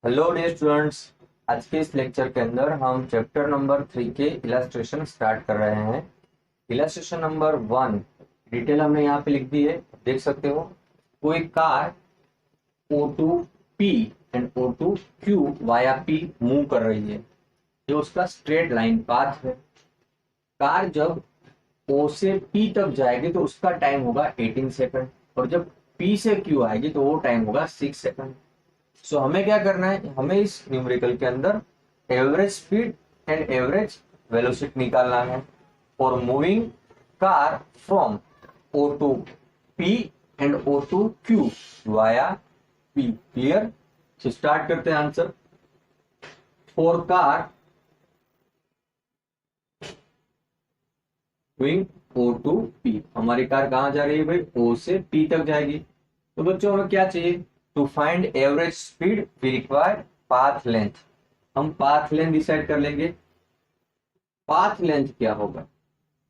Hello dear students. आज के इस लेक्चर के अंदर हम चैप्टर नंबर 3 के इलास्ट्रेशन स्टार्ट कर रहे हैं। इलास्ट्रेशन नंबर 1 डिटेल हमने यहाँ पे लिख दी है, देख सकते हो। कोई car O2P and O2Q via P move कर रही है, जो उसका स्ट्रेट लाइन पाथ है। कार जब O से P तक जाएगी तो उसका टाइम होगा 18 सेकंड, और जब P से Q आएगी तो वो टाइम होगा 6 सेकंड। सो हमें क्या करना है, हमें इस न्यूमेरिकल के अंदर average speed and average velocity निकालना है for moving car from O to P and O to Q via P। Clear? So start करते हैं answer. For car moving O to P, हमारी कार कहां जा रही है भाई? O से P तक जाएगी। तो बच्चों हमें क्या चाहिए? To find average speed we require path length. हम पाथ लेंथ डिसाइड कर लेंगे। पाथ लेंथ क्या होगा?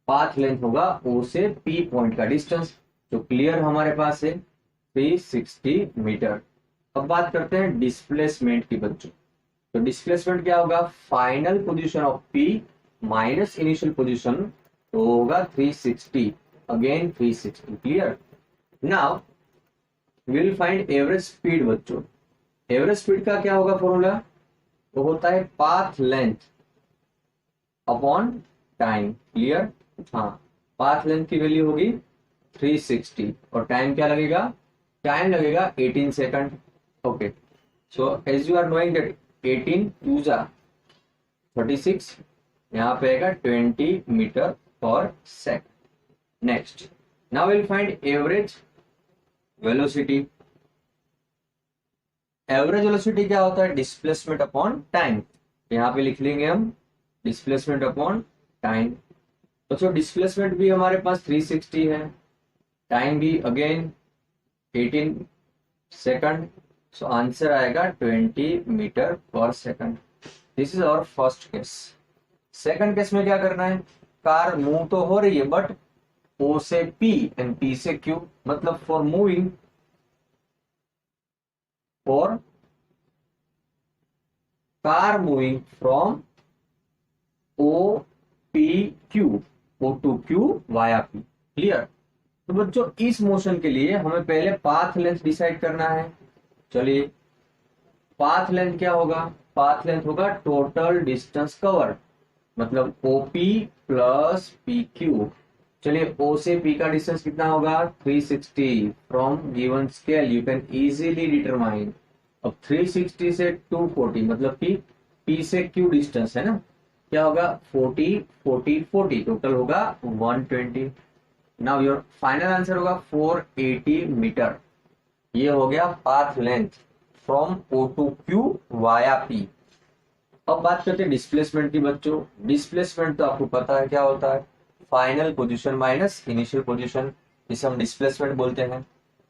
पाथ लेंथ होगा O से P पॉइंट का डिस्टेंस, जो क्लियर हमारे पास है 360 मीटर। अब बात करते हैं डिस्प्लेसमेंट की बच्चों। तो डिस्प्लेसमेंट क्या होगा? Final position of P minus initial position, तो होगा 360 again 360। Clear? Now will find average speed बच्चों। एवरेज स्पीड का क्या होगा फॉर्मूला? वो होता है path length upon time. Clear? हाँ, पाथ लेंथ की वैल्यू होगी 360 और टाइम क्या लगेगा? टाइम लगेगा 18 second. Okay, so as you are knowing that 18 two जा 36, यहाँ पे आएगा 20 मीटर पर second. Next, now will find average velocity. Average velocity क्या होता है? Displacement upon time. यहाँ पे लिख लेंगे हम डिस्प्लेसमेंट अपॉन टाइम। तो डिस्प्लेसमेंट भी हमारे पास 360 है, टाइम भी अगेन 18 सेकंड। सो आंसर आएगा 20 मीटर पर second. This is our first case. Second case में क्या करना है? कार मूव तो हो रही है बट O से P एंड P से Q, मतलब for moving for car moving from O P Q O to Q via P। Clear? तो बच्चों इस मोशन के लिए हमें पहले पाथ लेंथ डिसाइड करना है। चलिए, पाथ लेंथ क्या होगा? पाथ लेंथ होगा टोटल डिस्टेंस कवर, मतलब OP प्लस PQ। चलिए, O से P का डिस्टेंस कितना होगा? 360। From given scale you can easily determine. अब 360 से 240, मतलब कि P से Q डिस्टेंस है ना, क्या होगा? 40 40 40, टोटल होगा 120। नाउ योर फाइनल आंसर होगा 480 मीटर। ये हो गया path length from O to Q via P। अब बात करते हैं डिस्प्लेसमेंट की बच्चों। डिस्प्लेसमेंट तो आपको पता है क्या होता है? Final position minus initial position, जिसे हम डिस्प्लेसमेंट बोलते हैं।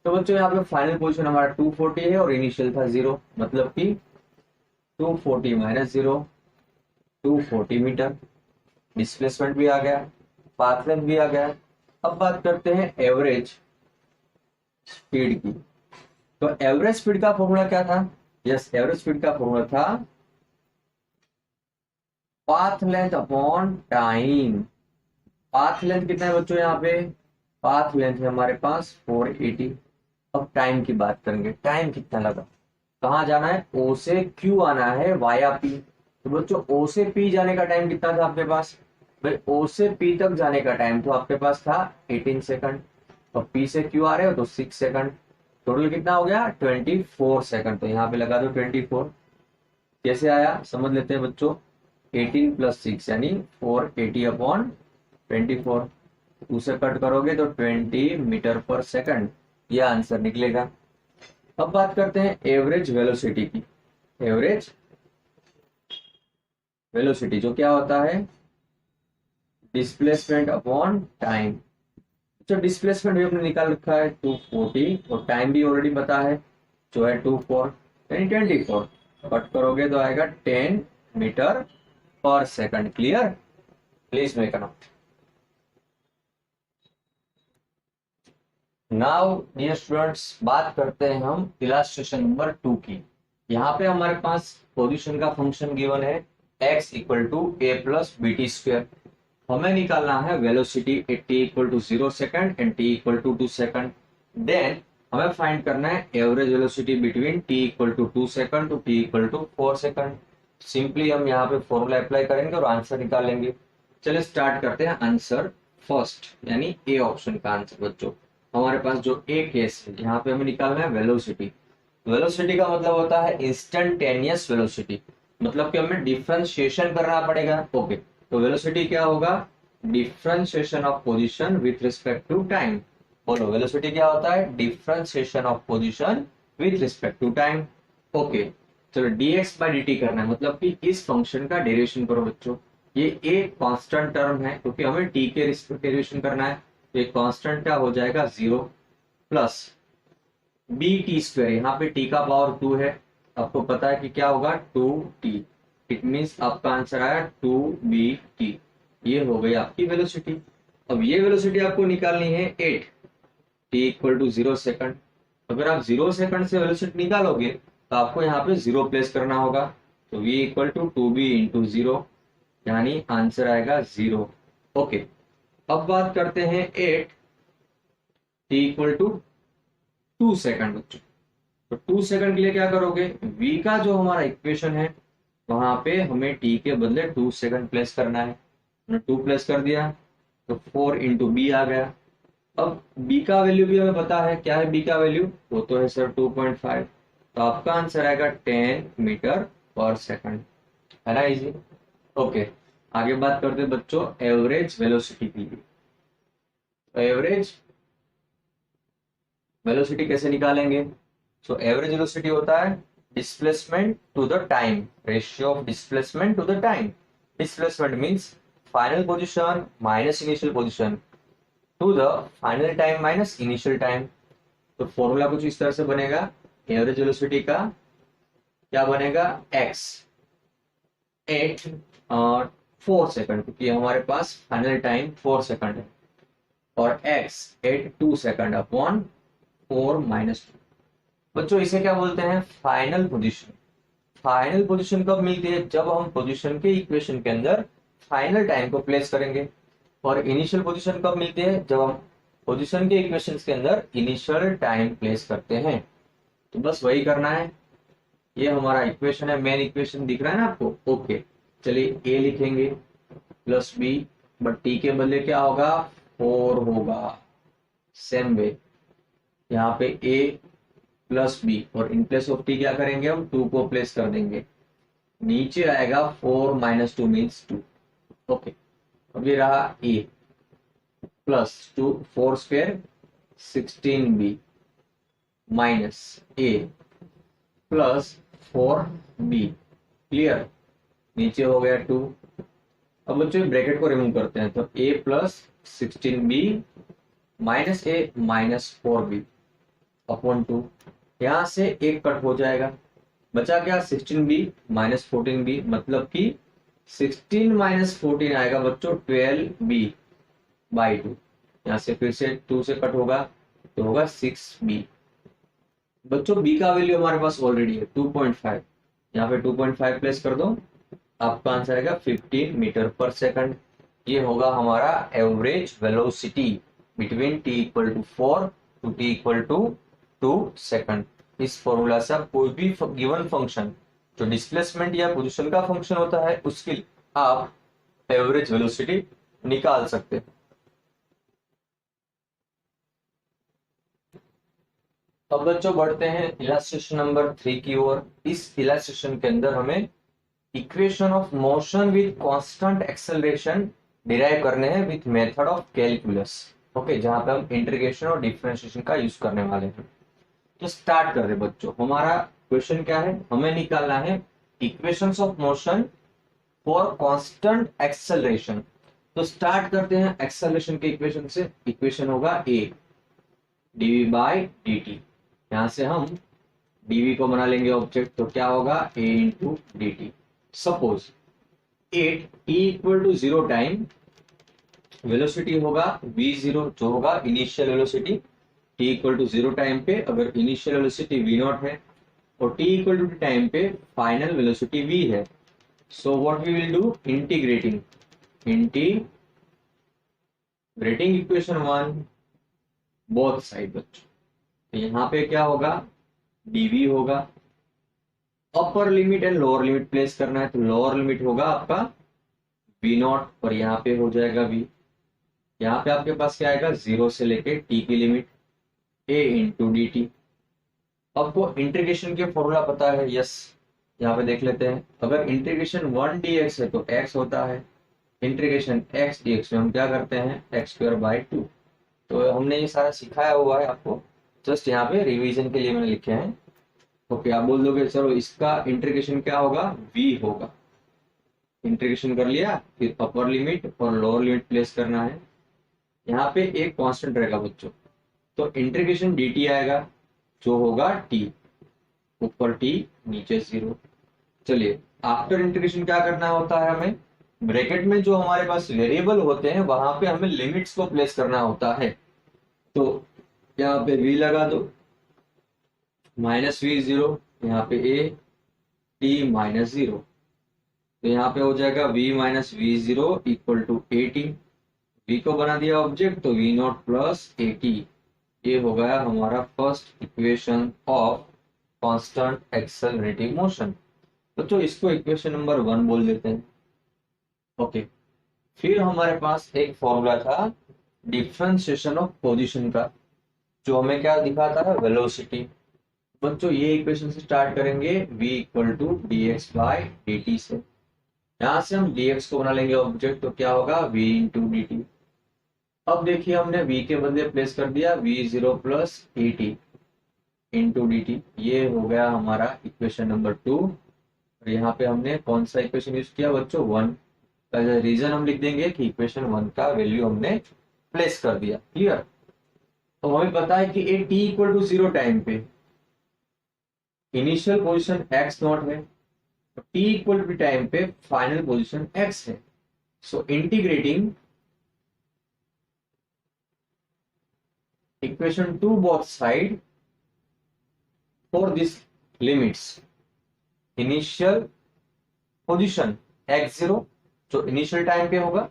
तो बच्चों यहाँ पे फाइनल पोजीशन हमारा 240 है और इनिशियल था 0, मतलब कि 240 माइनस 0 240 मीटर। डिस्प्लेसमेंट भी आ गया, पाथ लेंथ भी आ गया। अब बात करते हैं एवरेज स्पीड की। तो एवरेज स्पीड का फॉर्मूला क्या था? यस, एवरेज स्पीड का फॉर्मूला था path length upon time. Path length कितना है बच्चों? यहाँ पे पाथ लेंथ है हमारे पास 480। अब टाइम की बात करेंगे, टाइम कितना लगा? कहाँ जाना है? O से Q आना है वाया P। तो बच्चों O से P जाने का टाइम कितना था आपके पास? भाई O से P तक जाने का टाइम तो आपके पास था 18 सेकंड, और P से Q आ रहे हो तो 6 सेकंड। टोटल कितना हो गया? 24 सेकंड। तो यहाँ पे लगा दो 24। कैसे आया समझ लेते हैं बच्चों। 18 प्लस 6 यानी 480 अपॉन 24, उसे कट करोगे तो 20 मीटर पर सेकंड, यह आंसर निकलेगा। अब बात करते हैं एवरेज वेलोसिटी की। एवरेज वेलोसिटी जो क्या होता है? Displacement upon time. जो डिस्प्लेसमेंट भी हमने निकाल रखा है 240, और टाइम भी ऑलरेडी पता है जो है 24 यानी 24। कट करोगे तो आएगा 10 मीटर पर second. Clear? Please make a note. Now dear students, बात करते हैं हम इलास्ट्रेशन नंबर 2 की। यहाँ पे हमारे पास पोजीशन का फंक्शन गिवन है x equal to a plus b t square. हमें निकालना है velocity at t equal to 0 second and t equal to 2 second. Then हमें फाइंड करना है average velocity between t equal to 2 second to t equal to 4 second. Simply हम यहाँ पे formula apply करेंगे और आंसर निकालेंगे। चलिए स्टार्ट करते हैं आंसर फर्स्ट, यानी ए ऑप्शन का आंसर। बच्चों हमारे पास जो ए केस है, यहाँ पे हमें निकालना है वेलोसिटी। वेलोसिटी का मतलब होता है इंस्टेंटेनियस वेलोसिटी, मतलब कि हमें डिफरेंशिएशन करना पड़ेगा। ओके, तो वेलोसिटी क्या होगा? Differentiation of position with respect to time. बोलो, वेलोसिटी क्या होता है? Differentiation of position with respect to time. Okay, चलो dx बाय dt करना है, मतलब कि इस फंक्शन का डेरिवेशन करो बच्चों। ये एक कांस्टेंट टर्म है क्योंकि हमें t के रिस्पेक्ट डेरिवेशन करना है, तो ये कांस्टेंट क्या हो जाएगा? 0 प्लस बी टी स्क्वायर। यहाँ पे t का पावर 2 है, आपको पता है कि क्या होगा? 2t। इट मीन्स आपका आंसर आया 2bt। ये हो गई आपकी वेलोसिटी। अब ये वेलोसिटी आपको निकालनी है 8 t इक्वल टू 0 सेकंड। अगर आप 0 सेकंड से वेलोसिटी निकालोगे तो आपको यहाँ पे 0 प्लेस करना होगा, तो v equal to 2b into 0, यानी आंसर आएगा 0। ओके, अब बात करते हैं 8 t इक्वल टू 2 सेकंड बच्चों। तो 2 सेकंड के लिए क्या करोगे? v का जो हमारा इक्वेशन है वहां पे हमें t के बदले 2 सेकंड प्लेस करना है। 2 प्लेस कर दिया तो 4 इंटू बी आ गया। अब b का वैल्यू भी हमें पता है, क्या है b का वैल्यू? वो तो है सर 2.5, तो आपका आंसर आएगा 10 मीटर पर सेकंड। है ना इजी? ओके, आगे बात करते हैं बच्चों एवरेज वेलोसिटी की। तो एवरेज वेलोसिटी कैसे निकालेंगे? सो एवरेज वेलोसिटी होता है displacement to the time, ratio of displacement to the time. Displacement means final position minus initial position to the final time minus initial time. तो formula कुछ इस तरह से बनेगा, एवरेज वेलोसिटी का क्या बनेगा? x एट 4 सेकंड, क्योंकि हमारे पास फाइनल टाइम 4 सेकंड है, और x at 2 second upon 4 minus 2। बच्चों इसे क्या बोलते हैं? Final position. फाइनल पोजीशन कब मिलती है? जब हम पोजीशन के इक्वेशन के अंदर फाइनल टाइम को प्लेस करेंगे। और इनिशियल पोजीशन कब मिलती है? जब हम पोजीशन के इक्वेशंस के अंदर इनिशियल टाइम प्लेस करते हैं। तो बस वही करना है। ये हमारा इक्वेशन है, मेन इक्वेशन दिख रहा है ना आपको? ओके, चलिए ए लिखेंगे प्लस बी, बट टी के बदले क्या होगा? 4 होगा। सेम वे यहाँ पे ए प्लस बी, और इन प्लेस ऑफ टी क्या करेंगे? हम 2 को प्लेस कर देंगे। नीचे आएगा 4 माइनस 2 मीन्स 2। ओके, अब ये रहा ए प्लस 2 4 स्क्वायर 16b माइनस ए प्लस 4b। क्लियर? नीचे हो गया 2। अब बच्चों ब्रैकेट को रिमूव करते हैं, तो a plus 16b minus A minus 4b upon 2। यहां से एक कट हो जाएगा, बचा क्या? 16b माइनस 14b, मतलब कि 16 माइनस 14 आएगा बच्चों 12b बाई 2। यहाँ से फिर से 2 से कट होगा तो होगा 6b। बच्चों b का वैल्यू हमारे पास ऑलरेडी है 2.5, यहाँ पे 2.5 प्लेस कर दो, आपका आंसर आएगा 15 मीटर पर सेकंड। ये होगा हमारा average velocity between t equal to 4 to t equal to 2 second. इस फॉर्मूला से आप कोई भी गिवन फंक्शन जो डिस्प्लेसमेंट या पोजीशन का फंक्शन होता है उसकी आप एवरेज वेलोसिटी निकाल सकते हैं। अब बच्चों बढ़ते हैं इलस्ट्रेशन नंबर 3 की ओर। इस इलस्ट्रेशन के अंदर हमें equation of motion with constant acceleration derive करने हैं with method of calculus. Okay, जहां पे हम इंटीग्रेशन और डिफरेंशिएशन का यूज करने वाले हैं। तो स्टार्ट कर रहे बच्चों, हमारा क्वेश्चन क्या है? हमें निकालना है equations of motion for constant acceleration. तो स्टार्ट करते हैं एक्सेलरेशन के इक्वेशन से। इक्वेशन होगा a dv बाई dt। यहां से हम dv को बना लेंगे ऑब्जेक्ट, तो क्या होगा? a into d t. Suppose 8 t equal to 0 time velocity होगा v0, जो होगा initial velocity. t equal to 0 time पे अगर इनिशियल वेलोसिटी v0 है और t इक्वल टू टाइम पे फाइनल वेलोसिटी v है। So what we will do, integrating equation one both side बच्चों। तो यहाँ पे क्या होगा, dv होगा, upper limit and lower limit place करना है, तो लोअर लिमिट होगा आपका v नॉट और यहाँ पे हो जाएगा v। यहाँ पे आपके पास क्या आएगा, 0 से लेके t की limit a into d T. आपको इंटीग्रेशन के फॉर्मूला पता है, यस, यहाँ पे देख लेते हैं। अगर इंटीग्रेशन 1 dx है तो x होता है, इंटीग्रेशन x dx में हम क्या करते हैं, x स्क्वायर बाई 2। तो हमने ये सारा सिखाया हुआ है आपको, जस्ट यहाँ पे रिवीजन के लिए मैंने लिखे हैं। ओके, आप बोल दोगे चलो इसका इंटीग्रेशन क्या होगा, v होगा। इंटीग्रेशन कर लिया, फिर अपर लिमिट और लोअर लिमिट प्लेस करना है। यहाँ पे एक कांस्टेंट रहेगा बच्चों, तो इंटीग्रेशन dt आएगा जो होगा t, ऊपर t नीचे 0। चलिए आफ्टर इंटीग्रेशन क्या करना होता है, हमें ब्रैकेट में जो हमारे पास वेरिएबल होते हैं वहां पे हमें लिमिट्स को प्लेस करना होता है। तो यहाँ पे v लगा दो, माइनस वी 0, यहाँ पे a t माइनस 0। तो यहाँ पे हो जाएगा v minus v 0 equal to a t. v को बना दिया ऑब्जेक्ट तो v naught plus a t. ये हो गया हमारा first equation of constant accelerating motion. तो इसको इक्वेशन नंबर 1 बोल देते हैं। ओके, फिर हमारे पास एक फॉर्मूला था डिफरेंशिएशन ऑफ पोजीशन का, जो हमें क्या दिखाता है, वेलोसिटी। बच्चों ये इक्वेशन से स्टार्ट करेंगे, v equal to d x by d t से। यहां से हम dx को बना लेंगे ऑब्जेक्ट, तो क्या होगा v इंटू डी टी। अब देखिए हमने v के बदले प्लेस कर दिया v0 plus a T into d T. ये हो गया हमारा इक्वेशन नंबर 2। और यहाँ पे हमने कौन सा इक्वेशन यूज किया बच्चों, 1। एज अ रीजन हम लिख देंगे कि इक्वेशन 1 का वैल्यू हमने प्लेस कर दिया। क्लियर। तो हमें पता है कि at t equal to 0 time पे इनिशियल पोजिशन x नॉट है, t इक्वल टू टाइम पे फाइनल पोजीशन x है। So integrating equation 2 both side for this limits, initial position x0 जो इनिशियल टाइम पे होगा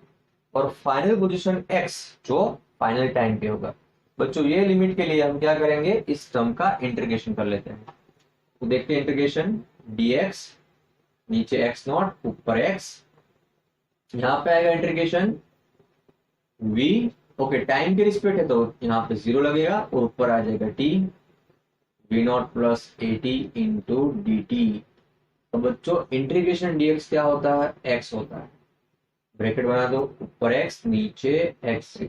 और फाइनल पोजीशन x जो final time पे होगा। बच्चों ये लिमिट के लिए हम क्या करेंगे, इस टर्म का इंटीग्रेशन कर लेते हैं। तो देखते हैं इंटीग्रेशन dx, नीचे x नॉट ऊपर x, यहाँ पे आएगा इंटीग्रेशन v। ओके, टाइम के रिस्पेक्ट है तो यहाँ पे 0 लगेगा और ऊपर आ जाएगा t, v naught plus a T into d T. तो बच्चों इंटीग्रेशन dx क्या होता है, x होता है। ब्रैकेट बना दो, ऊपर x नीचे x0।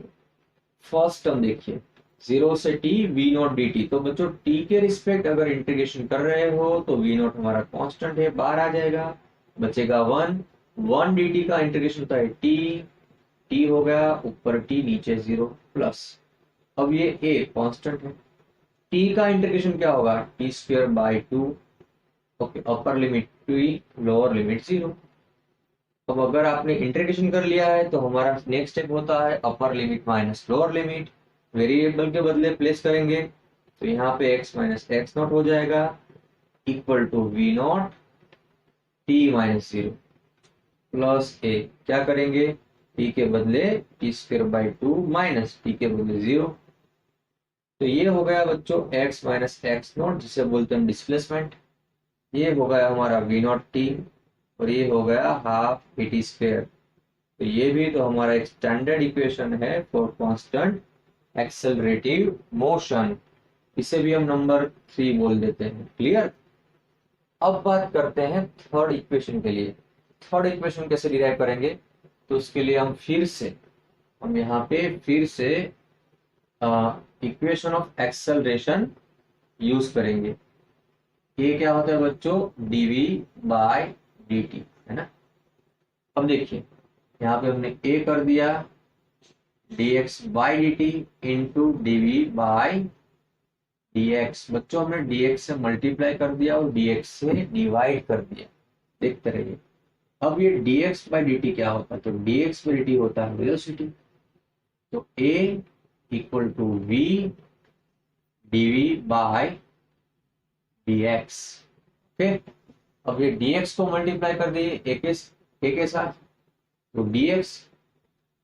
फर्स्ट टर्म देखिए 0 से t v not D T. तो बच्चों t के रिस्पेक्ट अगर इंटीग्रेशन कर रहे हो तो v नॉट हमारा कांस्टेंट है, बाहर आ जाएगा, बचेगा 1 dt का इंटीग्रेशन होता है t हो गया, ऊपर t नीचे 0 प्लस। अब ये a कांस्टेंट है, t का इंटीग्रेशन क्या होगा, t square by 2। Okay, upper limit 2, lower limit 0। अब अगर आपने इंटीग्रेशन कर लिया है तो हमारा नेक्स्ट स्टेप होता है अपर limit minus lower limit. Variable के बदले प्लेस करेंगे तो यहाँ पे x माइनस एक्स नॉट हो जाएगा equal to v naught t minus 0 plus a। क्या करेंगे, t के बदले t square by 2 minus t के बदले 0। तो ये हो गया बच्चों x माइनस एक्स नॉट, जिसे बोलते हैं डिस्प्लेसमेंट। ये हो गया हमारा वी नॉट टी और ये हो गया हाफ ए टी स्क्वायर। तो ये भी तो हमारा एक स्टैंडर्ड इक्वेशन है फॉर कांस्टेंट एक्सेलरेटिव मोशन। इसे भी हम नंबर 3 बोल देते हैं। क्लियर। अब बात करते हैं थर्ड इक्वेशन के लिए। थर्ड इक्वेशन कैसे डिराइव करेंगे, तो उसके लिए हम यहाँ पे फिर से इक्वेशन ऑफ एक्सेलरेशन यूज करेंगे। ये क्या होता है बच्चों, dv बाय dt, है ना। अब देखिए यहाँ पे हमने a कर दिया dx by d t into d v by dx। बच्चों हमने dx से मल्टीप्लाई कर दिया और dx से डिवाइड कर दिया, देखते रहिए। अब ये dx बाई dt क्या होता है, तो dx बाई dt होता है वेलोसिटी। तो a equal to v dv by dx। Okay, अब ये dx को मल्टीप्लाई कर दिए a के साथ, तो dx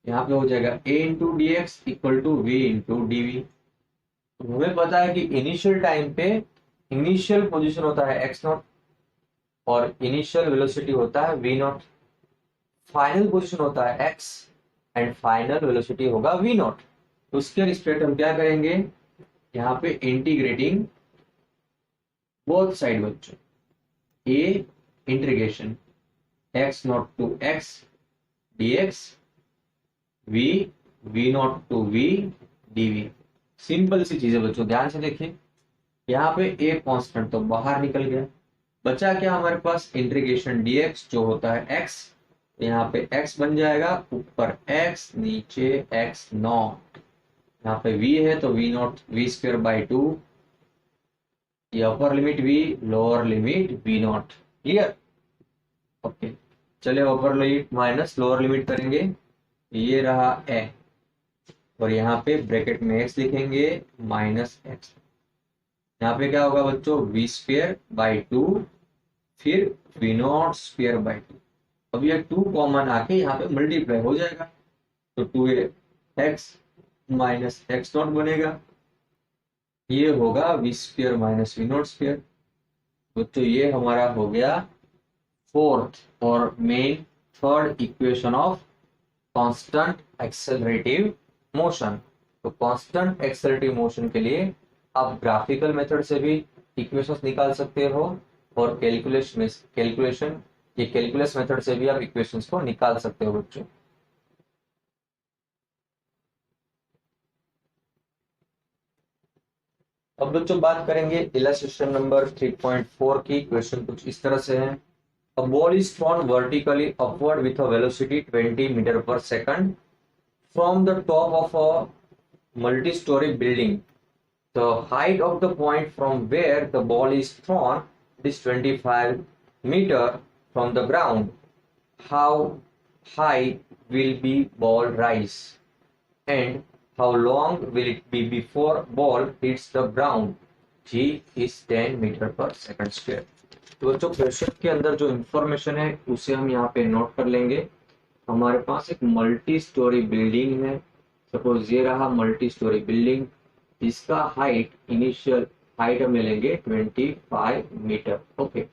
यहाँ पे हो जाएगा a into d x equal to v into d v. हमें पता है कि इनिशियल टाइम पे इनिशियल पोजीशन होता है x नॉट और इनिशियल वेलोसिटी होता है v नॉट, फाइनल पोजीशन होता है x एंड फाइनल वेलोसिटी होगा v नॉट। तो उसके रिस्पेक्ट हम क्या करेंगे, यहाँ पे इंटीग्रेटिंग बोथ साइड बच्चों, a integration x naught to x dx v naught to v dv। Simple सी चीज है बच्चों, ध्यान से देखिए, यहाँ पे a कांस्टेंट तो बाहर निकल गया, बचा क्या हमारे पास इंटीग्रेशन dx जो होता है x, यहाँ पे x बन जाएगा, ऊपर x नीचे x नॉट, यहाँ पे v है तो v naught v square by 2, ये upper limit v lower limit v naught. Clear? Okay, चलिए upper limit minus lower limit करेंगे, ये रहा a और यहाँ पे ब्रैकेट में x लिखेंगे माइनस x, यहाँ पे क्या होगा बच्चों v स्क्वायर बाई 2 फिर v नॉट स्क्वायर बाई 2। अब ये 2 कॉमन आके यहाँ पे मल्टीप्लाई हो जाएगा, तो 2x माइनस x नॉट बनेगा, ये होगा v square minus v naught square. बच्चों ये हमारा हो गया फोर्थ और main third equation of constant accelerative motion. तो कांस्टेंट एक्सेलरेटिव मोशन के लिए आप ग्राफिकल मेथड से भी इक्वेशंस निकाल सकते हो और कैलकुलस मेथड से भी आप इक्वेशंस को निकाल सकते हो बच्चों। अब बच्चों बात करेंगे इलस्ट्रेशन नंबर 3.4 की। क्वेश्चन कुछ इस तरह से है, a ball is thrown vertically upward with a velocity 20 metre पर second from the top of a multi-story building. The height of the point from where the ball is thrown is 25 meter from the ground. How high will be ball rise and how long will it be before ball hits the ground? G is 10 meter per second square. तो बच्चों question के अंदर जो information है उसे हम यहाँ पे नोट कर लेंगे। हमारे पास एक मल्टी स्टोरी बिल्डिंग है, सपोज ये रहा मल्टी स्टोरी बिल्डिंग, इसका हाइट इनिशियल हाइट हम लेंगे 25 मीटर। ओके,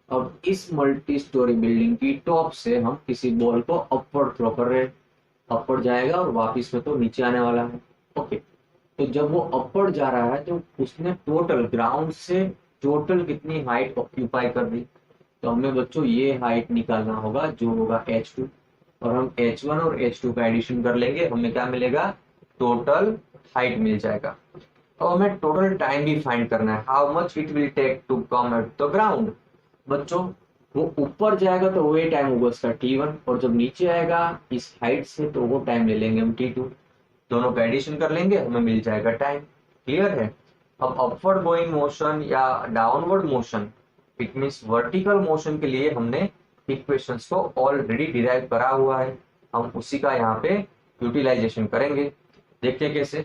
अब इस मल्टी स्टोरी बिल्डिंग की टॉप से हम किसी बॉल को अपवर्ड थ्रो कर रहे हैं, अपवर्ड जाएगा और वापस में तो नीचे आने वाला है। ओके, तो जब वो अपवर्ड जा रहा है तो उसने टोटल ग्राउंड से टोटल कितनी हाइट ऑक्यूपाई कर दी, तो हमें बच्चों ये हाइट निकालना होगा जो होगा h2, और हम h1 और h2 का एडिशन कर लेंगे, हमें क्या मिलेगा, टोटल हाइट मिल जाएगा। तो हमें टोटल टाइम भी फाइंड करना है, how much it will take to come at the ground. बच्चों वो ऊपर जाएगा तो वही टाइम होगा उसका t1, और जब नीचे आएगा इस हाइट से तो वो टाइम ले लेंगे हम t2, दोनों का एडिशन कर लेंगे, हमें मिल जाएगा टाइम। क्लियर है? अब अपवर्ड गोइंग मोशन या downward motion, it means vertical motion के लिए हमने इक्वेशंस को ऑलरेडी डिराइव करा हुआ है, हम उसी का यहाँ पे यूटिलाइजेशन करेंगे। देखते हैं कैसे।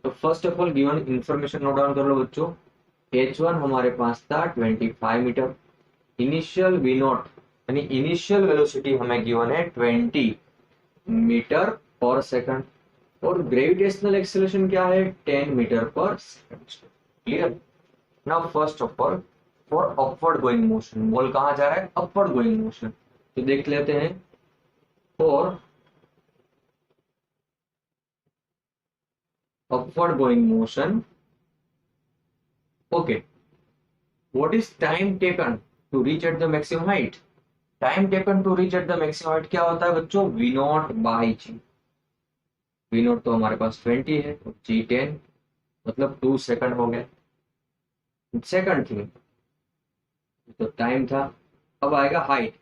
तो first of all given information note down कर लो बच्चों। h1 हमारे पास था 25 मीटर, इनिशियल v नॉट यानी इनिशियल वेलोसिटी हमें गिवन है 20 मीटर पर सेकंड, और ग्रेविटेशनल एक्सेलरेशन क्या है 10 मीटर पर second. Clear? Now first of all for upward going motion, ball कहां जा रहा है, अपवर्ड गोइंग मोशन, तो देख लेते हैं for upward going motion. Okay, what is time taken to reach at the maximum height? Time taken to reach at the maximum height क्या होता है बच्चों, v naught by g. V naught तो हमारे पास 20 है, तो जी 10 मतलब 2 सेकंड हो गए, सेकंड थी तो टाइम था। अब आएगा हाइट,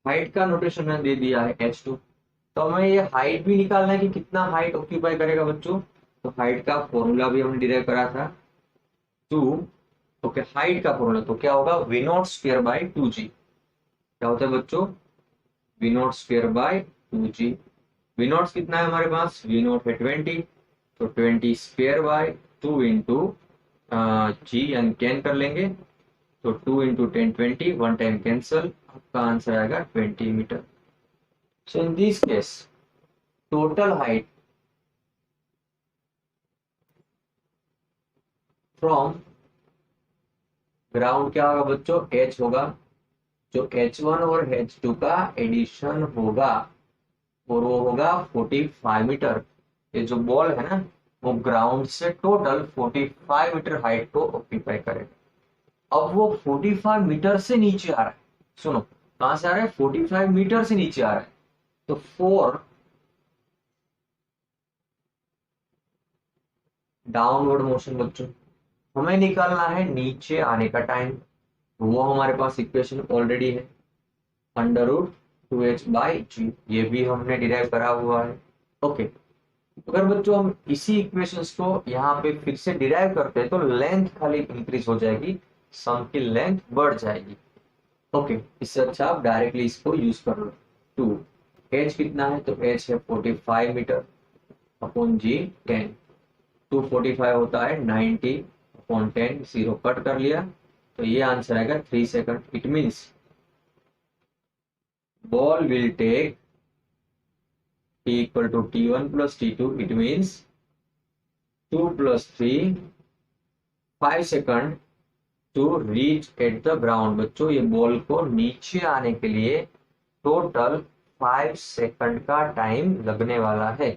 हाइट का नोटेशन मैंने दे दिया है h2, तो हमें ये हाइट भी निकालना है कि कितना हाइट ऑक्यूपाई करेगा बच्चों, तो हाइट का फॉर्मूला भी हमने डिराइव करा था 2। ओके, हाइट का फॉर्मूला तो क्या होगा, we naught square by 2g। क्या होता है बच्चों, v naught square by 2g। V naught कितना है हमारे पास, वी नॉट है 20, तो 20 स्क्वायर बाई 2 इंटू जी यानी 10 कर लेंगे, तो 2 इंटू 10 20, वन टाइम कैंसल, आपका आंसर आएगा 20 metre. So in this case total height from ground क्या होगा बच्चों, h होगा, जो h1 और h2 का एडिशन होगा और वो होगा 45 मीटर। ये जो बॉल है ना वो ग्राउंड से टोटल 45 मीटर हाइट को ऑक्यूपाई करेगा। अब वो 45 मीटर से नीचे आ रहा है, सुनो कहां से आ रहा है, 45 मीटर से नीचे आ रहा है। तो 4 डाउनवर्ड मोशन बच्चों, हमें निकालना है नीचे आने का टाइम, वो हमारे पास इक्वेशन ऑलरेडी है, अंडर रूट 2h/g, ये भी हमने डिराइव करा हुआ है। ओके, अगर बच्चों हम इसी इक्वेशंस को यहाँ पे फिर से डिराइव करते हैं तो लेंथ खाली इंक्रीज हो जाएगी, सम की लेंथ बढ़ जाएगी। ओके, इससे अच्छा आप डायरेक्टली इसको यूज कर लो। 2 h कितना है, तो h है 45 मीटर अपॉन g 10, 245 होता है 90 अपॉन 10, 0 कट कर लिया, तो ये आंसर आएगा 3 second. It means ball will take t equal to t1 plus t2, it means 2 plus 3 5 second to reach at the ground. बच्चों ये बॉल को नीचे आने के लिए टोटल 5 सेकंड का टाइम लगने वाला है।